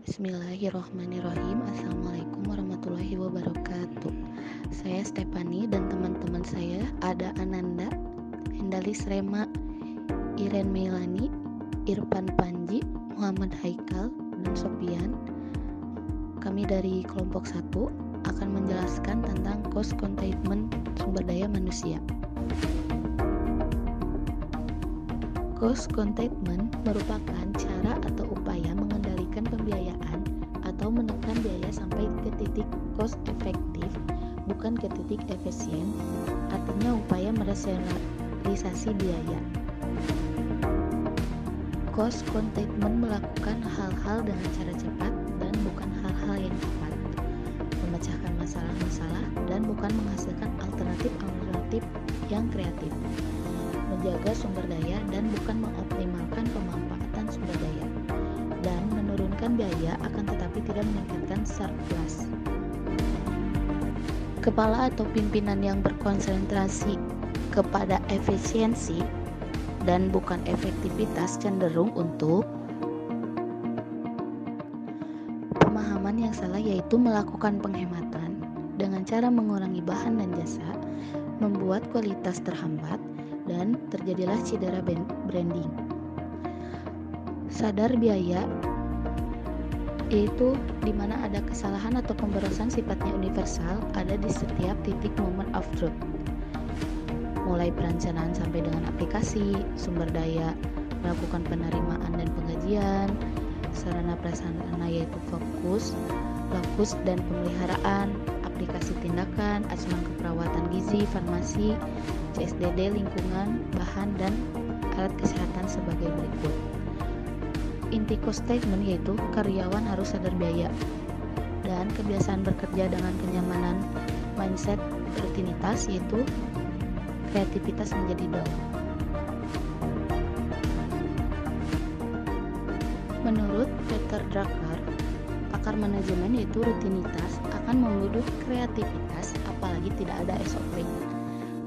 Bismillahirrohmanirrohim. Assalamualaikum warahmatullahi wabarakatuh. Saya Stefani dan teman-teman saya ada Ananda, Hendalis Rema, Iren Meilani, Irfan Panji, Muhammad Haikal, dan Sopian. Kami dari kelompok 1 akan menjelaskan tentang cost containment sumber daya manusia. Cost containment merupakan cara atau upaya mengendalikan pembiayaan atau menekan biaya sampai ke titik cost efektif, bukan ke titik efisien, artinya upaya merasionalisasi biaya. Cost containment melakukan hal-hal dengan cara cepat dan bukan hal-hal yang cepat, memecahkan masalah-masalah dan bukan menghasilkan alternatif-alternatif yang kreatif, menjaga sumber daya dan bukan mengoptimalkan pemanfaatan sumber daya, dan menurunkan biaya akan tetapi tidak meningkatkan surplus. Kepala atau pimpinan yang berkonsentrasi kepada efisiensi dan bukan efektivitas cenderung untuk pemahaman yang salah, yaitu melakukan penghematan dengan cara mengurangi bahan dan jasa, membuat kualitas terhambat, dan terjadilah cedera branding. Sadar biaya yaitu di mana ada kesalahan atau pemborosan sifatnya universal ada di setiap titik moment of truth, mulai perencanaan sampai dengan aplikasi, sumber daya, melakukan penerimaan dan penggajian, sarana prasarana yaitu fokus, dan pemeliharaan, aplikasi tindakan, asuhan keperawatan gizi, farmasi, CSDD, lingkungan, bahan, dan alat kesehatan sebagai berikut. Inti cost statement yaitu karyawan harus sadar biaya dan kebiasaan bekerja dengan kenyamanan, mindset rutinitas yaitu kreativitas menjadi down. Menurut Peter Drucker, pakar manajemen yaitu rutinitas akan membunuh kreativitas apalagi tidak ada SOP.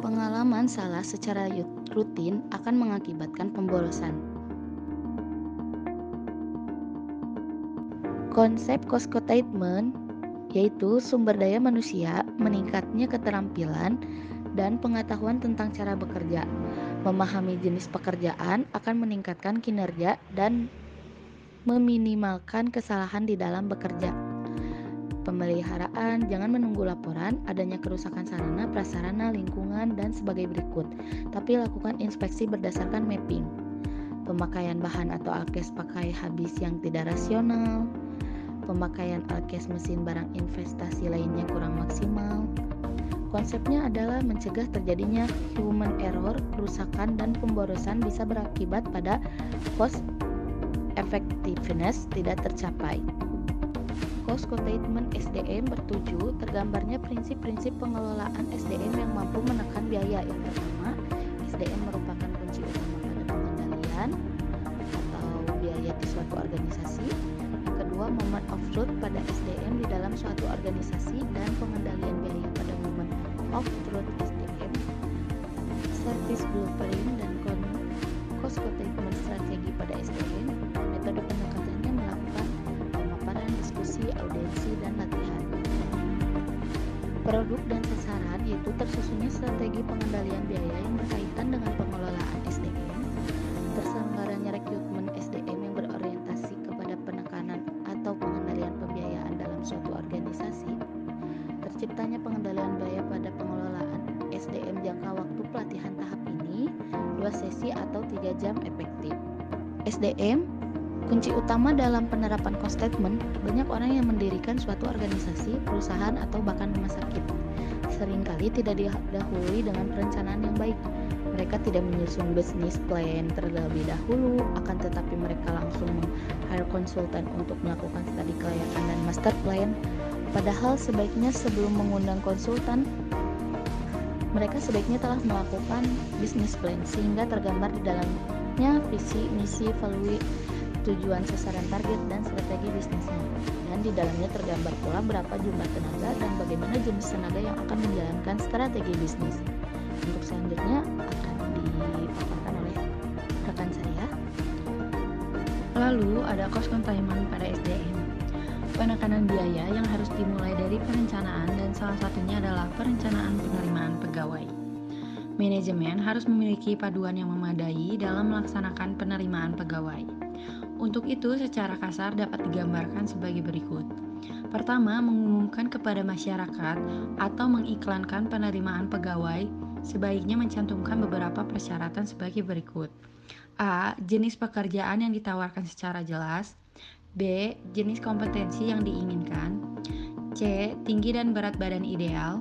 Pengalaman salah secara rutin akan mengakibatkan pemborosan. Konsep cost containment yaitu sumber daya manusia, meningkatnya keterampilan dan pengetahuan tentang cara bekerja. Memahami jenis pekerjaan akan meningkatkan kinerja dan meminimalkan kesalahan di dalam bekerja. Pemeliharaan, jangan menunggu laporan adanya kerusakan sarana, prasarana, lingkungan, dan sebagai berikut, tapi lakukan inspeksi berdasarkan mapping. Pemakaian bahan atau alkes pakai habis yang tidak rasional, pemakaian alkes mesin barang investasi lainnya kurang maksimal. Konsepnya adalah mencegah terjadinya human error, kerusakan, dan pemborosan bisa berakibat pada cost effectiveness tidak tercapai. Cost containment SDM bertuju tergambarnya prinsip-prinsip pengelolaan SDM yang mampu menekan biaya. Yang pertama, SDM merupakan kunci utama pada pengendalian atau biaya di suatu organisasi. Yang kedua, moment of truth pada SDM di dalam suatu organisasi dan pengendalian biaya pada moment of truth SDM. Service blueprint dan cost containment strategi pada SDM. Metode pendekatannya melakukan pemaparan, diskusi, audiensi, dan latihan. Produk dan sasaran yaitu tersusunnya strategi pengendalian biaya yang berkaitan dengan pengelolaan SDM, terselenggaranya rekrutmen SDM yang berorientasi kepada penekanan atau pengendalian pembiayaan dalam suatu organisasi, terciptanya pengendalian biaya pada pengelolaan SDM jangka waktu pelatihan tahap ini 2 sesi atau 3 jam efektif. SDM kunci utama dalam penerapan cost statement. Banyak orang yang mendirikan suatu organisasi, perusahaan, atau bahkan rumah sakit seringkali tidak didahului dengan perencanaan yang baik. Mereka tidak menyusun bisnis plan terlebih dahulu, akan tetapi mereka langsung meng-hire konsultan untuk melakukan studi kelayakan dan master plan. Padahal sebaiknya sebelum mengundang konsultan, mereka sebaiknya telah melakukan bisnis plan sehingga tergambar di dalamnya visi, misi, value, tujuan, sasaran, target, dan strategi bisnisnya. Dan di dalamnya tergambar pula berapa jumlah tenaga dan bagaimana jenis tenaga yang akan menjalankan strategi bisnis. Untuk selanjutnya akan dipaparkan oleh rekan saya. Lalu ada cost containment pada SDM. Penekanan biaya yang harus dimulai dari perencanaan dan salah satunya adalah perencanaan penerimaan pegawai. Manajemen harus memiliki paduan yang memadai dalam melaksanakan penerimaan pegawai. Untuk itu, secara kasar dapat digambarkan sebagai berikut. Pertama, mengumumkan kepada masyarakat atau mengiklankan penerimaan pegawai sebaiknya mencantumkan beberapa persyaratan sebagai berikut. A. Jenis pekerjaan yang ditawarkan secara jelas. B. Jenis kompetensi yang diinginkan. C. Tinggi dan berat badan ideal.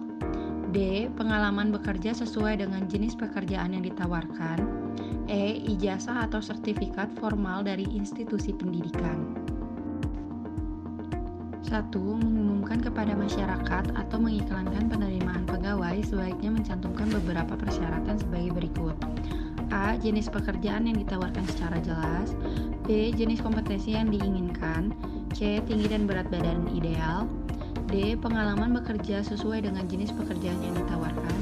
D. Pengalaman bekerja sesuai dengan jenis pekerjaan yang ditawarkan. E. Ijazah atau sertifikat formal dari institusi pendidikan. 1. Mengumumkan kepada masyarakat atau mengiklankan penerimaan pegawai sebaiknya mencantumkan beberapa persyaratan sebagai berikut. A. Jenis pekerjaan yang ditawarkan secara jelas. B. Jenis kompetensi yang diinginkan. C. Tinggi dan berat badan ideal. D. Pengalaman bekerja sesuai dengan jenis pekerjaan yang ditawarkan.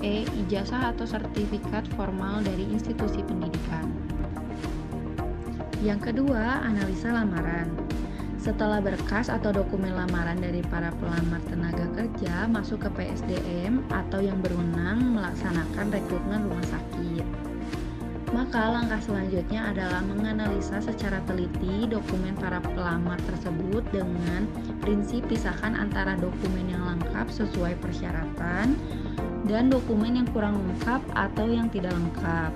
E. Ijazah atau sertifikat formal dari institusi pendidikan. Yang kedua, analisa lamaran. Setelah berkas atau dokumen lamaran dari para pelamar tenaga kerja masuk ke PSDM atau yang berwenang melaksanakan rekrutmen rumah sakit, maka langkah selanjutnya adalah menganalisa secara teliti dokumen para pelamar tersebut dengan prinsip pisahkan antara dokumen yang lengkap sesuai persyaratan dan dokumen yang kurang lengkap atau yang tidak lengkap.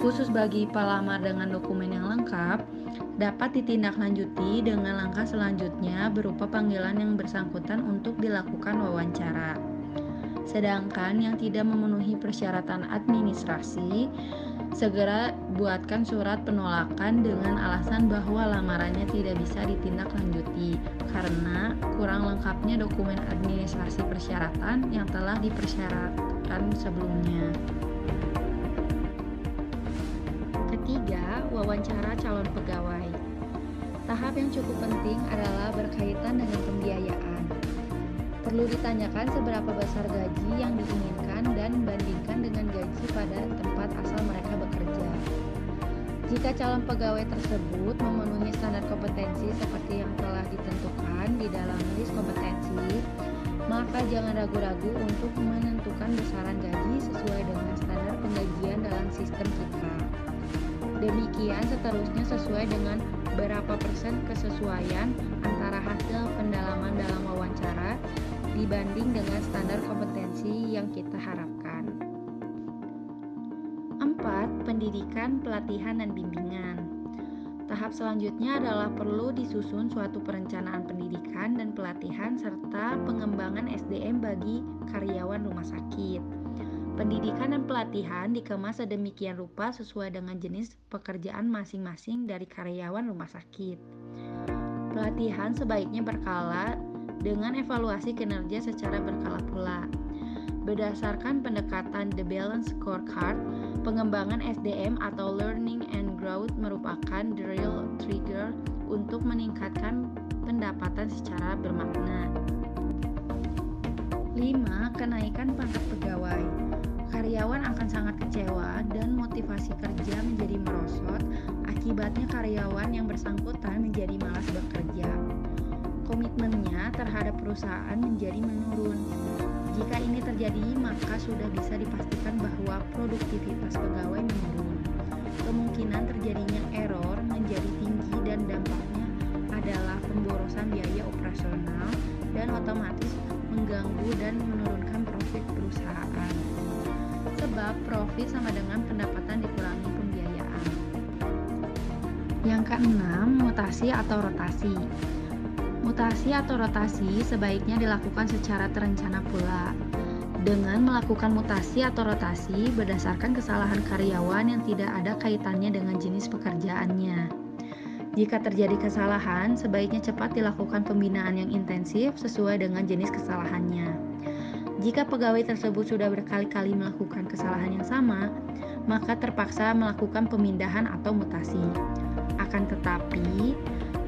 Khusus bagi pelamar dengan dokumen yang lengkap, dapat ditindaklanjuti dengan langkah selanjutnya berupa panggilan yang bersangkutan untuk dilakukan wawancara. Sedangkan yang tidak memenuhi persyaratan administrasi, segera buatkan surat penolakan dengan alasan bahwa lamarannya tidak bisa ditindaklanjuti karena kurang lengkapnya dokumen administrasi persyaratan yang telah dipersyaratkan sebelumnya. Ketiga, wawancara calon pegawai. Tahap yang cukup penting adalah berkaitan dengan pembiayaan. Perlu ditanyakan seberapa besar gaji yang diinginkan dan bandingkan dengan gaji pada tempat asal mereka bekerja. Jika calon pegawai tersebut memenuhi standar kompetensi seperti yang telah ditentukan di dalam list kompetensi, maka jangan ragu-ragu untuk menentukan besaran gaji sesuai dengan standar penggajian dalam sistem kita. Demikian seterusnya sesuai dengan berapa persen kesesuaian antara hasil pendalaman dalam wawancara dibanding dengan standar kompetensi yang kita harapkan. 4. Pendidikan, pelatihan, dan bimbingan. Tahap selanjutnya adalah perlu disusun suatu perencanaan pendidikan dan pelatihan serta pengembangan SDM bagi karyawan rumah sakit. Pendidikan dan pelatihan dikemas sedemikian rupa sesuai dengan jenis pekerjaan masing-masing dari karyawan rumah sakit. Pelatihan sebaiknya berkala dengan evaluasi kinerja secara berkala pula. Berdasarkan pendekatan The Balance Scorecard, pengembangan SDM atau Learning and Growth merupakan the real trigger untuk meningkatkan pendapatan secara bermakna. 5. Kenaikan pangkat pegawai. Karyawan akan sangat kecewa dan motivasi kerja menjadi merosot, akibatnya karyawan yang bersangkutan menjadi malas bekerja. Komitmennya terhadap perusahaan menjadi menurun. Jika ini terjadi, maka sudah bisa dipastikan bahwa produktivitas pegawai menurun. Kemungkinan terjadinya error menjadi tinggi dan dampaknya adalah pemborosan biaya operasional dan otomatis mengganggu dan menurunkan profit perusahaan. Sebab profit sama dengan pendapatan dikurangi pembiayaan. Yang keenam, mutasi atau rotasi. Mutasi atau rotasi sebaiknya dilakukan secara terencana pula. Dengan melakukan mutasi atau rotasi berdasarkan kesalahan karyawan yang tidak ada kaitannya dengan jenis pekerjaannya. Jika terjadi kesalahan, sebaiknya cepat dilakukan pembinaan yang intensif sesuai dengan jenis kesalahannya. Jika pegawai tersebut sudah berkali-kali melakukan kesalahan yang sama, maka terpaksa melakukan pemindahan atau mutasi. Akan tetapi,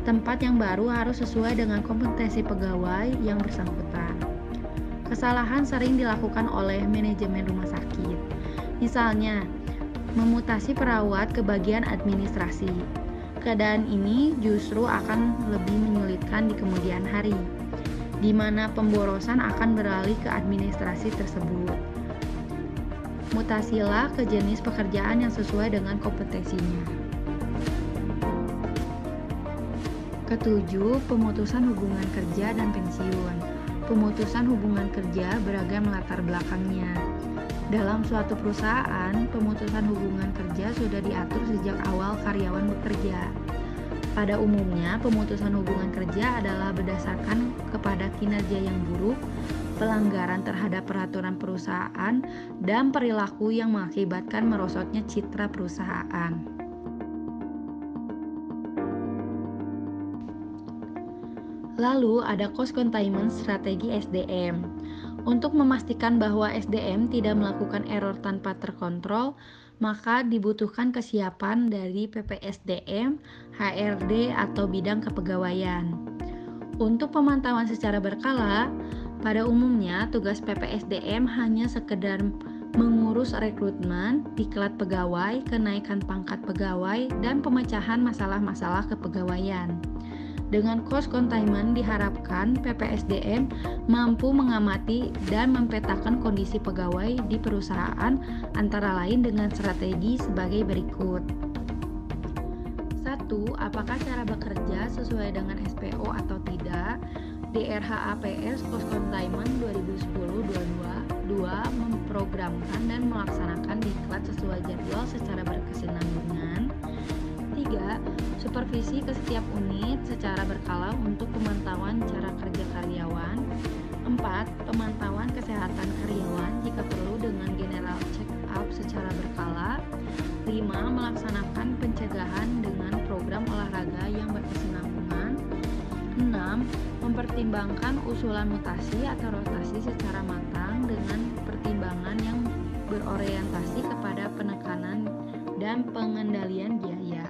tempat yang baru harus sesuai dengan kompetensi pegawai yang bersangkutan. Kesalahan sering dilakukan oleh manajemen rumah sakit. Misalnya, memutasi perawat ke bagian administrasi. keadaan ini justru akan lebih menyulitkan di kemudian hari, di mana pemborosan akan beralih ke administrasi tersebut. Mutasilah ke jenis pekerjaan yang sesuai dengan kompetensinya. Ketujuh, pemutusan hubungan kerja dan pensiun. Pemutusan hubungan kerja beragam latar belakangnya. Dalam suatu perusahaan, pemutusan hubungan kerja sudah diatur sejak awal karyawan bekerja. Pada umumnya, pemutusan hubungan kerja adalah berdasarkan kepada kinerja yang buruk, pelanggaran terhadap peraturan perusahaan, dan perilaku yang mengakibatkan merosotnya citra perusahaan. Lalu ada cost containment strategi SDM. Untuk memastikan bahwa SDM tidak melakukan error tanpa terkontrol, maka dibutuhkan kesiapan dari PPSDM, HRD, atau bidang kepegawaian. Untuk pemantauan secara berkala, pada umumnya tugas PPSDM hanya sekedar mengurus rekrutmen, diklat pegawai, kenaikan pangkat pegawai, dan pemecahan masalah-masalah kepegawaian. Dengan cost containment diharapkan PPSDM mampu mengamati dan mempetakan kondisi pegawai di perusahaan antara lain dengan strategi sebagai berikut. 1. Apakah cara bekerja sesuai dengan SPO atau tidak? DRHAPS Cost Containment 2010-22 memprogramkan dan melaksanakan diklat sesuai jadwal secara berkesinambungan. 3. Supervisi ke setiap unit secara berkala untuk pemantauan cara kerja karyawan. 4. Pemantauan kesehatan karyawan jika perlu dengan general check-up secara berkala. 5. Melaksanakan pencegahan dengan program olahraga yang berkesinambungan. 6. Mempertimbangkan usulan mutasi atau rotasi secara matang dengan pertimbangan yang berorientasi kepada penekanan dan pengendalian biaya.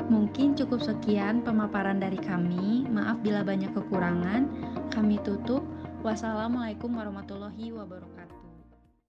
Mungkin cukup sekian pemaparan dari kami. Maaf bila banyak kekurangan. Kami tutup. Wassalamualaikum warahmatullahi wabarakatuh.